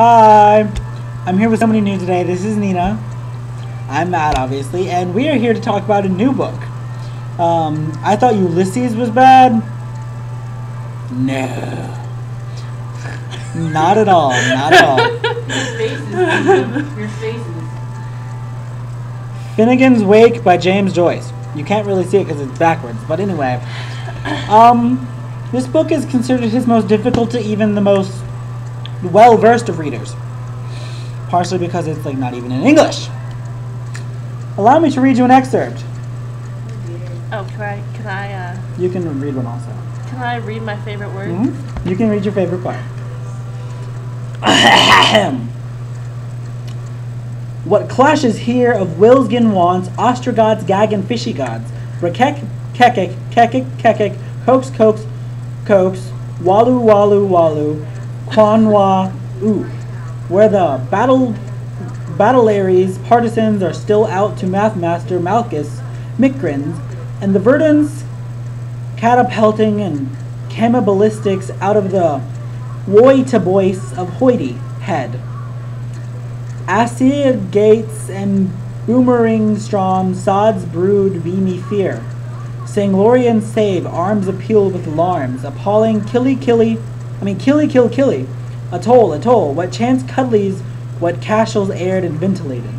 Hi, I'm here with somebody new today. This is Nina. I'm Matt, obviously, and we are here to talk about a new book. I thought Ulysses was bad. No. Not at all, not at all. Your faces. Finnegans Wake by James Joyce. You can't really see it because it's backwards, but anyway. This book is considered his most difficult to even the most well-versed of readers. Partially because it's like not even in English. Allow me to read you an excerpt. Oh, can I, You can read one also. can I read my favorite word? Mm-hmm. You can read your favorite part. What clashes here of Wilsgen wants, Ostrogoths, Gag, and Fishy gods, Rekek, Kekek, Kekek, Kekek, Coax, Coax, Coax, Walu, Walu, Walu, Quanwa, Ooh, where the Battlearies partisans are still out to Mathmaster Malchus, Micrins, and the Verdans catapulting and cannibalistics out of the Woitabois of Hoity head. Acid gates and boomerang strong sods brood be me fear. Sanglorian save, arms appeal with alarms, appalling killy kill, atoll, what chance cuddlies, what castles aired and ventilated.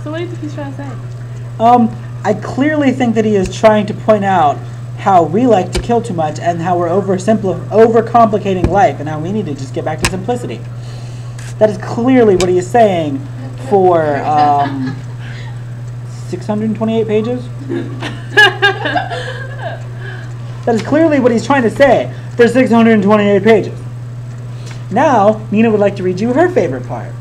So what do you think he's trying to say? I clearly think that he is trying to point out how we like to kill too much and how we're overcomplicating life and how we need to just get back to simplicity. That is clearly what he is saying for 628 pages. That is clearly what he's trying to say for 628 pages. Now, Nina would like to read you her favorite part.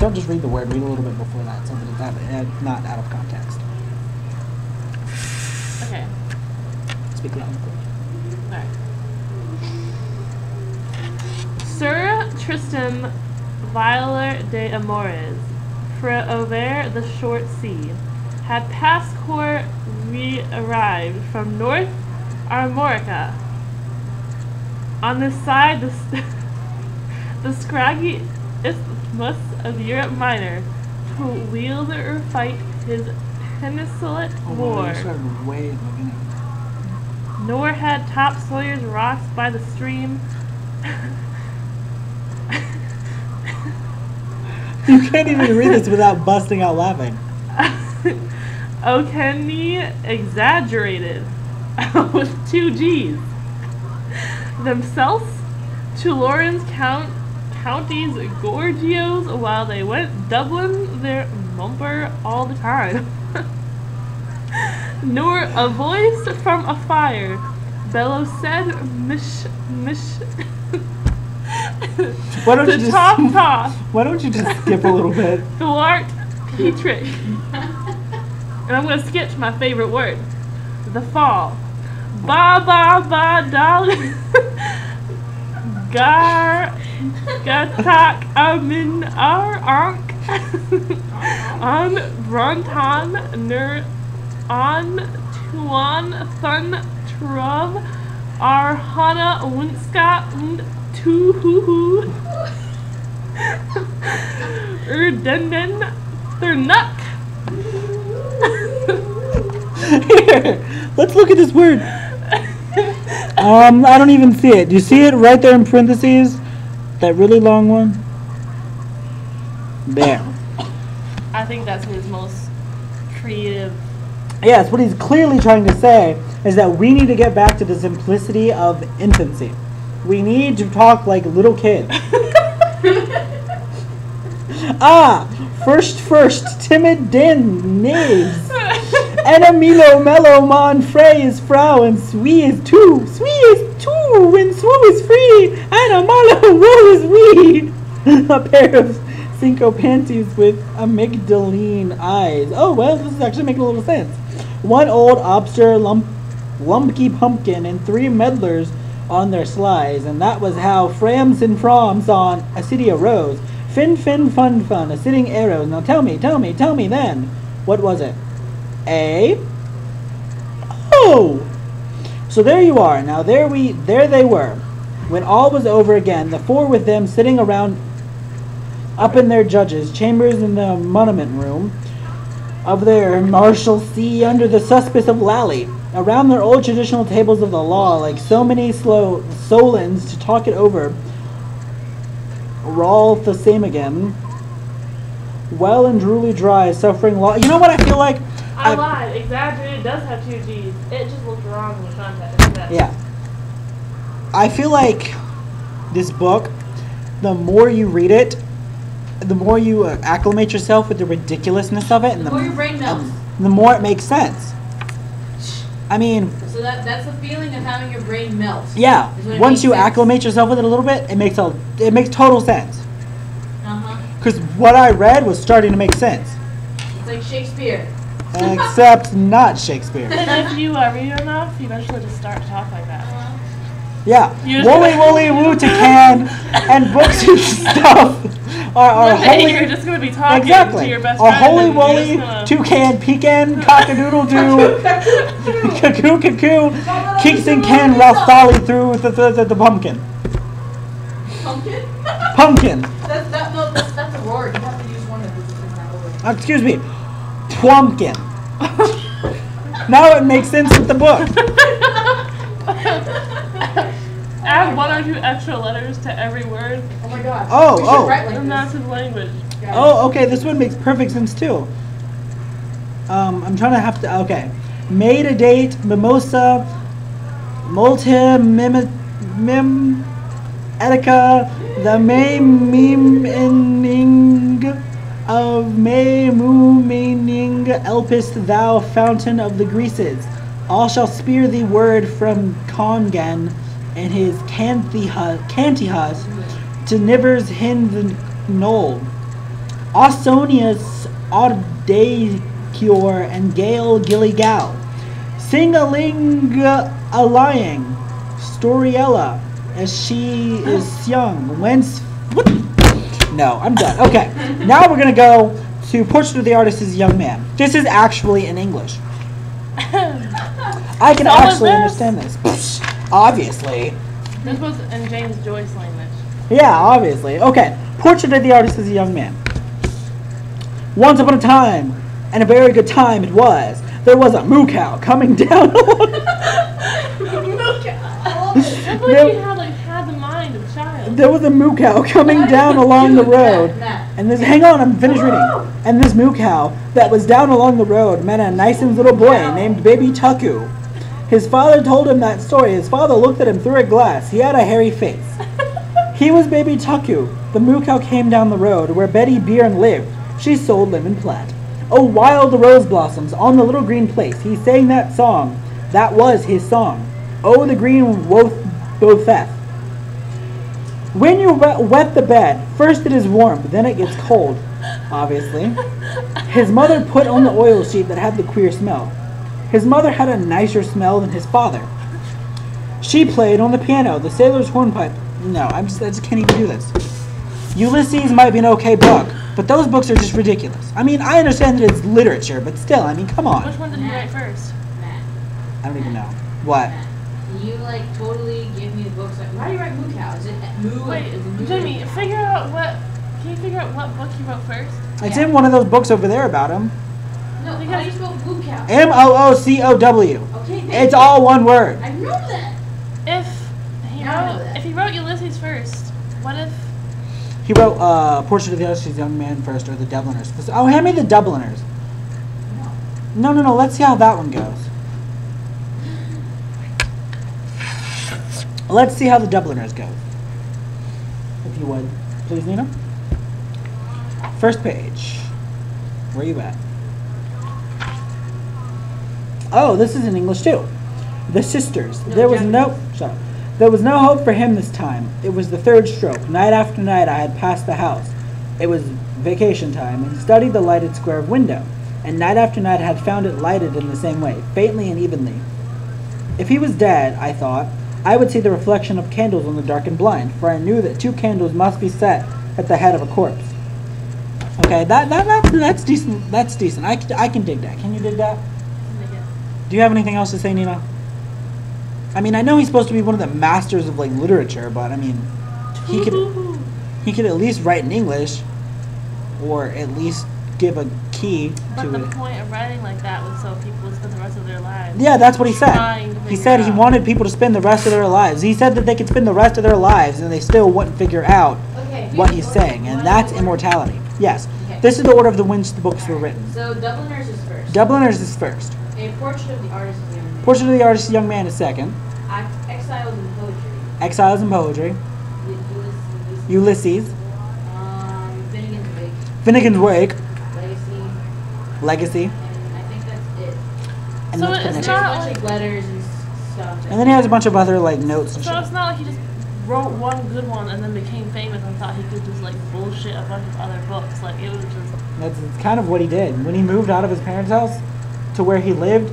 Don't just read the word, read a little bit before that, so that it's not out of context. Okay. Speak loud and clear. Alright. Sir Tristan Violer de Amores, fra over the short sea, had passport re-arrived from North Armorica. On this side, the scraggy isthmus of Europe Minor, to wield or fight his Peninsulate war. Nor had top Sawyer's rocks by the stream. You can't even read this without busting out laughing. O'Kenny exaggerated with 2 G's. Themselves to Lawrence counties Gorgios while they went Dublin their mumper all the time. Nor a voice from a fire bellow said mish. Why don't you top. Why don't you just skip a little bit? Thwart Petrick. And I'm going to skip to my favorite word. The fall. Ba ba ba dal. Gar. Gatak amin ar ank. On Bronton ner. On Tuan Thun Trov. Arhana Winska und Tuhuhu. Erdenden Thernuk. Here, let's look at this word. I don't even see it. Do you see it right there in parentheses? That really long one? There. I think that's his most creative. Yes, what he's clearly trying to say is that we need to get back to the simplicity of infancy. We need to talk like little kids. First, timid din, knaves. Enamilo mellow mon frey is frau, and swee is two, and swoo is free, and a malo woe is we. A pair of cinco panties with amygdaline eyes. Oh, well, this is actually making a little sense. One old obster lumpy pumpkin and 3 meddlers on their slides, and that was how Frams and Froms on a city arose. Fin, fun, a sitting arrows. Now tell me then, what was it? Oh! So there you are. Now there they were. When all was over again, the four with them sitting around up in their judges' chambers in the monument room of their Marshalsea under the suspice of Lally, around their old traditional tables of the law, like so many slow Solons to talk it over, all the same again, well and truly dry, suffering law. You know what I feel like? I lied. Exaggerated does have 2 G's. It just looked wrong in the context. Yeah. I feel like this book, the more you read it, the more you acclimate yourself with the ridiculousness of it, and The more your brain melts. the more it makes sense. I mean, So that's the feeling of having your brain melt. yeah. Is when it Once makes you sense. acclimate yourself with it a little bit, it makes total sense. Uh-huh. Because what I read was starting to make sense, It's like Shakespeare. except not Shakespeare. And if you read enough, you eventually just start to talk like that. Yeah, You- woolly woolly woo to can, and books and stuff are One day holy. you're just going to be talking to Exactly. your best A friend. holy and you're woolly, just gonna- toucan, pecan, cockadoodle doo, cuckoo cuckoo, kicks and can Ralphali through the pumpkin. Pumpkin? Pumpkin. That's a word. You have to use one of these in that word. Excuse me. Pumpkin. Now it makes sense with the book. Add 1 or 2 extra letters to every word. Oh my god. Oh, We should oh. write like And that's this. his language. Guys. Oh, okay. This one makes perfect sense too. I'm trying to have to. Okay, made a date, mimosa, multi mim, etica, the may meaning of may mu meaning elpist thou fountain of the Greases. All shall spear thee word from Congan and his Cantihus to Nivers hin the knoll. Ausonius Audacure and Gale Gilligal. Sing-a-ling a-lying. Storiella as she is young. Whence what? No, I'm done. Okay. Now we're gonna go to Portrait of the Artist as a Young Man. This is actually in English. I can So is actually this. understand this. Obviously. This was in James Joyce language. Yeah, obviously. Okay. Portrait of the Artist as a Young Man. Once upon a time, and a very good time it was, there was a moo cow coming down. I believe you had the mind of a child. There was a moo cow coming down along the road. And this, hang on, I'm finished reading. And this moo cow that was down along the road met a nice little boy named Baby Tucku. His father told him that story. His father looked at him through a glass. He had a hairy face. He was Baby Tucku. The moo cow came down the road where Betty Byrne lived. She sold lemon platt. Oh, wild rose blossoms on the little green place. He sang that song. That was his song. Oh, the green botheth. When you wet the bed, first it is warm, then it gets cold, obviously. His mother put on the oil sheet that had the queer smell. His mother had a nicer smell than his father. She played on the piano, the sailor's hornpipe. No, I just can't even do this. Ulysses might be an okay book, but those books are just ridiculous. I mean, I understand that it's literature, but still, I mean, come on. Which one did he write first? Matt, I don't even know. What? Matt, you totally give me the books. Like, why do you write moo cow? Is it moo? Wait, Is it moo? Jamie, can you figure out what book he wrote first? It's Yeah. in one of those books over there about him. No, how do you spell moo cow? Moocow. Okay, thank It's you. all one word. I know that. If he wrote Ulysses first, what if He wrote Portrait of the Artist as a Young Man first, or The Dubliners. Oh, hand me The Dubliners. No. No. Let's see how that one goes. Let's see how The Dubliners goes. If you would. Please, Nina. First page. Where are you at? Oh, this is in English too. The Sisters. No, There was Japanese. shut up. There was no hope for him this time. It was the third stroke. Night after night I had passed the house. It was vacation time, and studied the lighted square of window. And night after night I had found it lighted in the same way, faintly and evenly. If he was dead, I thought, I would see the reflection of candles on the darkened blind, for I knew that 2 candles must be set at the head of a corpse. Okay, that's decent. That's decent. I can dig that. Can you dig that? Do you have anything else to say, Nina? I mean, I know he's supposed to be one of the masters of like literature, but I mean, he could at least write in English, or at least give a key But to the it. point of writing like that was so people would spend the rest of their lives. Yeah, that's what he said. trying to He figure said he out. wanted people to spend the rest of their lives. He said that they could spend the rest of their lives and they still wouldn't figure out Okay. what he's saying, and that's immortality. Yes, Okay. this is the order of the which the books were written. So Dubliners is first. Dubliners is first. A Portrait of the Artist is young man. Portrait of the Artist, Young Man is second. Exiles in Poetry. Exiles in Poetry. Ulysses. Ulysses. Finnegans Wake. Finnegans Wake. Legacy. Legacy. And I think that's it. And So that's it's pretty There's much a not it. bunch of letters and stuff. And then he has a bunch of other like notes and So shit. it's not like he just wrote one good one and then became famous and thought he could just like bullshit a bunch of other books. Like it was just That's kind of what he did. When he moved out of his parents' house to where he lived,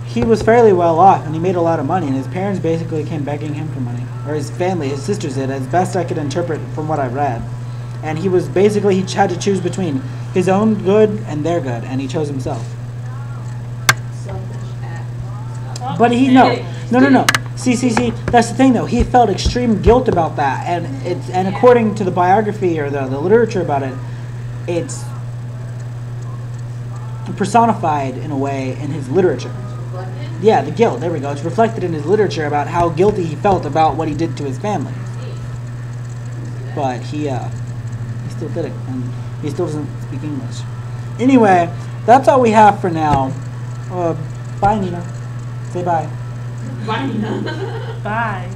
he was fairly well off and he made a lot of money. And his parents basically came begging him for money, or his family, his sisters did, as best I could interpret from what I read. And he was basically he had to choose between his own good and their good, and he chose himself. Selfish act. But he no. See. That's the thing though. He felt extreme guilt about that, and according to the biography or the literature about it, it's personified in a way in his literature. Reflected? Yeah, the guilt. There we go. It's reflected in his literature about how guilty he felt about what he did to his family. But he still did it, and he still doesn't speak English. Anyway, that's all we have for now. Bye, Nina. Say bye. Bye, Nina. bye.